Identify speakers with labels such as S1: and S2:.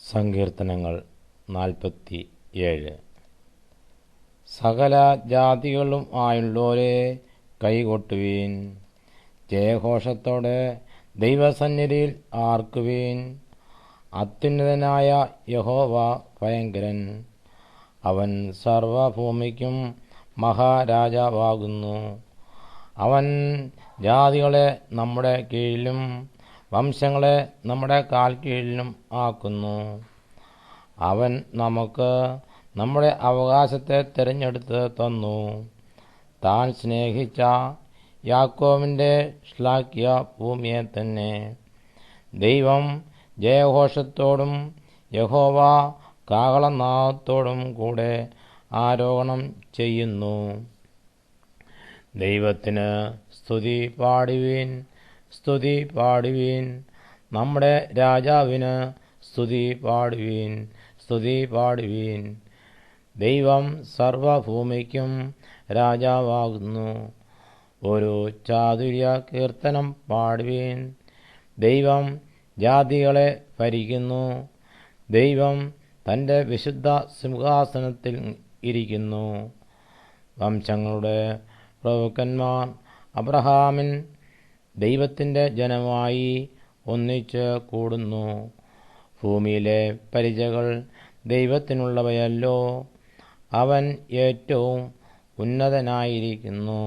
S1: സങ്കീർത്തനങ്ങൾ 47. സകല ജാതികളും ആയുള്ളോരെ കൈകൊട്ടുവീൻ, ജയഘോഷത്തോടെ ദൈവസന്നിധിയിൽ ആർക്കുവീൻ. അത്യുന്നതനായ യഹോവ ഭയങ്കരൻ, അവൻ സർവഭൂമിക്കും മഹാരാജാവാകുന്നു. അവൻ ജാതികളെ നമ്മുടെ കീഴിലും വംശങ്ങളെ നമ്മുടെ കാൽ കീഴിലും ആക്കുന്നു. അവൻ നമുക്ക് നമ്മുടെ അവകാശത്തെ തിരഞ്ഞെടുത്ത് തന്നു. താൻ സ്നേഹിച്ച യാക്കോബിൻ്റെ ശ്ലാഘ്യ ഭൂമിയെ തന്നെ. ദൈവം ജയഘോഷത്തോടും യഹോവ കാഹളനാദത്തോടും കൂടെ ആരോഹണം ചെയ്യുന്നു. ദൈവത്തിന് സ്തുതി പാടുവീൻ, സ്തുതി പാടുവീൻ. നമ്മുടെ രാജാവിന് സ്തുതി പാടുവീൻ, സ്തുതി പാടുവീൻ. ദൈവം സർവഭൂമിക്കും രാജാവാകുന്നു. ഒരു ചാതുര്യ കീർത്തനം പാടുവീൻ. ദൈവം ജാതികളെ ഭരിക്കുന്നു. ദൈവം തൻ്റെ വിശുദ്ധ സിംഹാസനത്തിൽ ഇരിക്കുന്നു. വംശങ്ങളുടെ പ്രഭുക്കന്മാർ അബ്രഹാമിൻ ദൈവത്തിൻ്റെ ജനമായി ഒന്നിച്ച് കൂടുന്നു. ഭൂമിയിലെ പരിചകൾ ദൈവത്തിനുള്ളവയല്ലോ. അവൻ ഏറ്റവും ഉന്നതനായിരിക്കുന്നു.